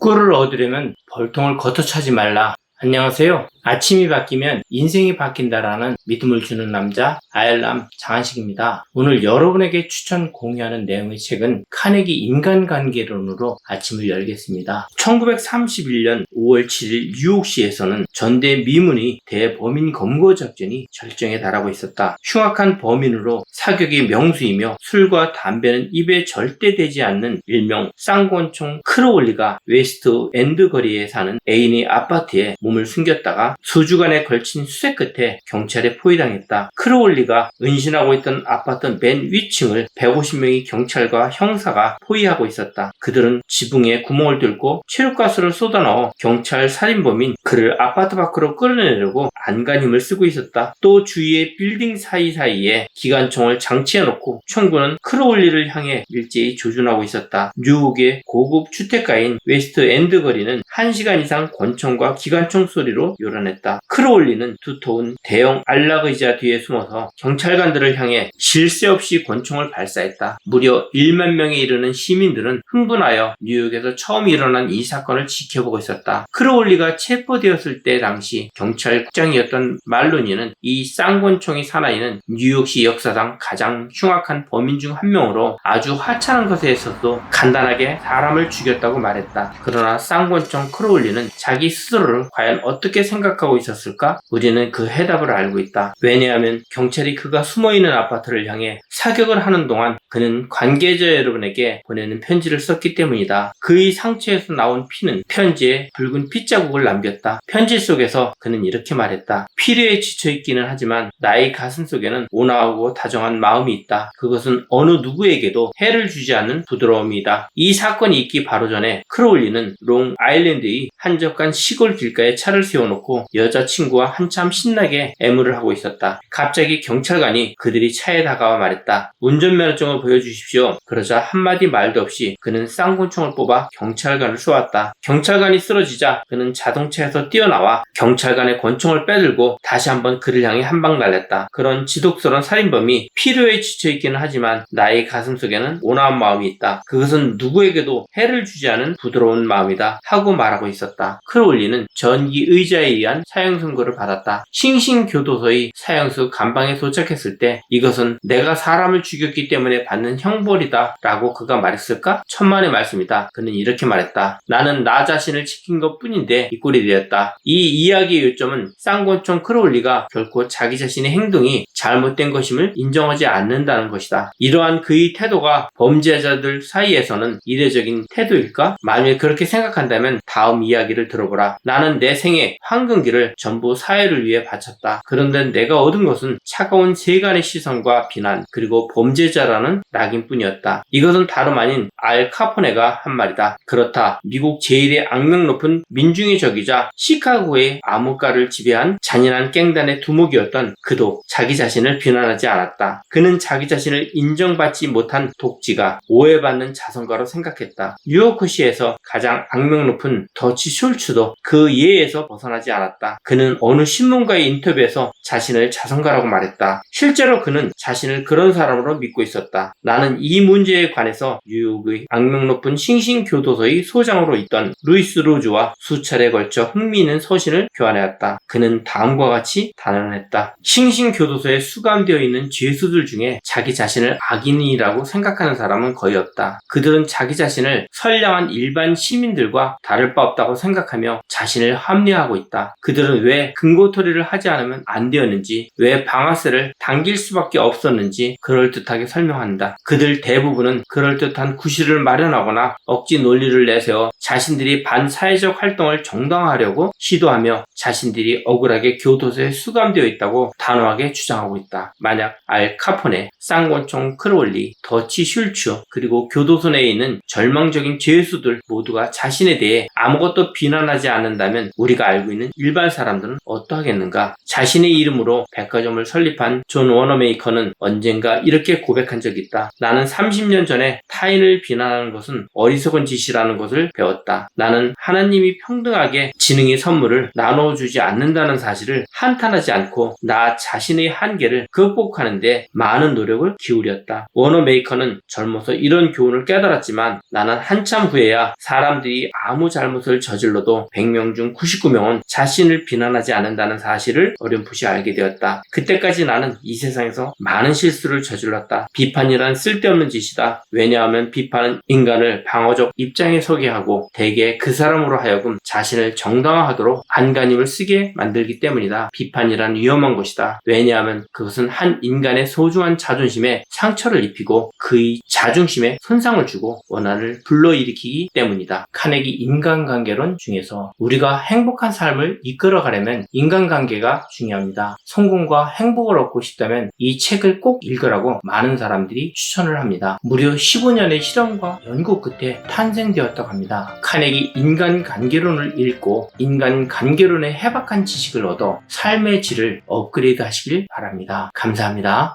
꿀을 얻으려면 벌통을 걷어차지 말라. 안녕하세요. 아침이 바뀌면 인생이 바뀐다라는 믿음을 주는 남자 아열람 장한식입니다. 오늘 여러분에게 추천 공유하는 내용의 책은 카네기 인간관계론으로 아침을 열겠습니다. 1931년 5월 7일 뉴욕시에서는 전대 미문이 대범인 검거 작전이 절정에 달하고 있었다. 흉악한 범인으로 사격이 명수이며 술과 담배는 입에 절대 대지 않는 일명 쌍권총 크로울리가 웨스트 엔드 거리에 사는 애인의 아파트에 몸을 숨겼다가 수주간에 걸친 수색 끝에 경찰에 포위당했다. 크로울리가 은신하고 있던 아파트 맨 위층을 150명의 경찰과 형사가 포위하고 있었다. 그들은 지붕에 구멍을 뚫고 체류가스를 쏟아넣어 경찰 살인범인 그를 아파트 밖으로 끌어내려고 안간힘을 쓰고 있었다. 또 주위의 빌딩 사이사이에 기관총을 장치해놓고 총구는 크로울리를 향해 일제히 조준하고 있었다. 뉴욕의 고급 주택가인 웨스트 엔드 거리는 1시간 이상 권총과 기관총 소리로 요란했다. 크로울리는 두터운 대형 안락 의자 뒤에 숨어서 경찰관들을 향해 쉴 새 없이 권총을 발사했다. 무려 1만 명에 이르는 시민들은 흥분하여 뉴욕에서 처음 일어난 이 사건을 지켜보고 있었다. 크로울리가 체포되었을 때 당시 경찰국장이었던 말로니는 이 쌍권총의 사나이는 뉴욕시 역사상 가장 흉악한 범인 중 한 명으로 아주 하찮은 것에 있어서도 간단하게 사람을 죽였다고 말했다. 그러나 쌍권총 크로울리는 자기 스스로를 과연 어떻게 생각하고 있었을까? 우리는 그 해답을 알고 있다. 왜냐하면 경찰이 그가 숨어있는 아파트를 향해 사격을 하는 동안 그는 관계자 여러분에게 보내는 편지를 썼기 때문이다. 그의 상처에서 나온 피는 편지에 붉은 핏자국을 남겼다. 편지 속에서 그는 이렇게 말했다. 필요에 지쳐있기는 하지만 나의 가슴 속에는 온화하고 다정한 마음이 있다. 그것은 어느 누구에게도 해를 주지 않는 부드러움이다. 이 사건이 있기 바로 전에 크로울리는 롱 아일랜드의 한적한 시골 길가에 차를 세워놓고 여자친구와 한참 신나게 애무를 하고 있었다. 갑자기 경찰관이 그들이 차에 다가와 말했다. 운전면허증을 보여주십시오. 그러자 한마디 말도 없이 그는 쌍권총을 뽑아 경찰관을 쏘았다. 경찰관이 쓰러지자 그는 자동차에서 뛰어나와 경찰관의 권총을 빼들고 다시 한번 그를 향해 한 방 날렸다. 그런 지독스러운 살인범이 필요에 지쳐있기는 하지만 나의 가슴 속에는 온화한 마음이 있다. 그것은 누구에게도 해를 주지 않은 부드러운 마음이다. 하고 말하고 있었다. 크로울리는 전기 의자에 의한 사형 선고를 받았다. 싱싱교도소의 사형수 감방에 도착했을 때 이것은 내가 사람을 죽였기 때문에 받는 형벌이다 라고 그가 말했을까? 천만의 말씀이다. 그는 이렇게 말했다. 나는 나 자신을 지킨 것 뿐인데 이 꼴이 되었다. 이 이야기의 요점은 쌍권총 크로울리가 결코 자기 자신의 행동이 잘못된 것임을 인정하지 않는다는 것이다. 이러한 그의 태도가 범죄자들 사이에서는 이례적인 태도일까? 만일 그렇게 생각한다면 다음 이야기를 들어보라. 나는 내 생애 황금기를 전부 사회를 위해 바쳤다. 그런데 내가 얻은 것은 차가운 세간의 시선과 비난 그리고 범죄자라는 낙인뿐이었다. 이것은 다름 아닌 알 카포네가 한 말이다. 그렇다. 미국 제1의 악명 높은 민중의 적이자 시카고의 암흑가를 지배한 잔인한 갱단의 두목이었던 그도 자기 자신을 비난하지 않았다. 그는 자기 자신을 인정받지 못한 독지가 오해받는 자선가로 생각했다. 뉴요크시에서 가장 악명 높은 더치 숄츠도 그 예에서 벗어나지 않았다. 그는 어느 신문과의 인터뷰에서 자신을 자선가라고 말했다. 실제로 그는 자신을 그런 사람으로 믿고 있었다. 나는 이 문제에 관해서 뉴욕의 악명 높은 싱싱교도소의 소장으로 있던 루이스 로즈와 수차례 걸쳐 흥미있는 서신을 교환해왔다. 그는 다음과 같이 단언했다. 싱싱교도소에 수감되어 있는 죄수들 중에 자기 자신을 악인이라고 생각하는 사람은 거의 없다. 그들은 자기 자신을 선량한 일반 시민들과 다를 바 없다고 생각하며 자신을 합리화하고 있다. 그들은 왜 금고토리를 하지 않으면 안 되었는지, 왜 방아쇠를 당길 수밖에 없었는지 그럴듯하게 설명한다. 그들 대부분은 그럴듯한 구실을 마련하거나 억지 논리를 내세워 자신들이 반사회적 활동을 정당화하려고 시도하며 자신들이 억울하게 교도소에 수감되어 있다고 단호하게 주장하고 있다. 만약 알 카포네, 쌍권총 크로울리, 더치 슐츠 그리고 교도소 내에 있는 절망적인 죄수들 모두가 자신에 대해 아무것도 비난하지 않는다면 우리가 알고 있는 일반 사람들은 어떠하겠는가? 자신의 이름으로 백화점을 설립한 존 워너메이커는 언젠가 이렇게 고백한 적이 있다. 나는 30년 전에 타인을 비난하는 것은 어리석은 짓이라는 것을 배웠다. 나는 하나님이 평등하게 지능의 선물을 나눠주지 않는다는 사실을 한탄하지 않고 나 자신의 한계를 극복하는 데 많은 노력을 기울였다. 워너메이커는 젊어서 이런 교훈을 깨달았지만 나는 한참 후에야 사람들이 아무 잘못 잘못을 저질러도 100명 중 99명은 자신을 비난하지 않는다는 사실을 어렴풋이 알게 되었다. 그때까지 나는 이 세상에서 많은 실수를 저질렀다. 비판이란 쓸데없는 짓이다. 왜냐하면 비판은 인간을 방어적 입장에 서게 하고 대개 그 사람으로 하여금 자신을 정당화하도록 안간힘을 쓰게 만들기 때문이다. 비판이란 위험한 것이다. 왜냐하면 그것은 한 인간의 소중한 자존심에 상처를 입히고 그의 자존심에 손상을 주고 원한을 불러일으키기 때문이다. 카네기 인간관계론 중에서 우리가 행복한 삶을 이끌어가려면 인간관계가 중요합니다. 성공과 행복을 얻고 싶다면 이 책을 꼭 읽으라고 많은 사람들이 추천을 합니다. 무려 15년의 실험과 연구 끝에 탄생되었다고 합니다. 카네기 인간관계론을 읽고 인간관계론의 해박한 지식을 얻어 삶의 질을 업그레이드 하시길 바랍니다. 감사합니다.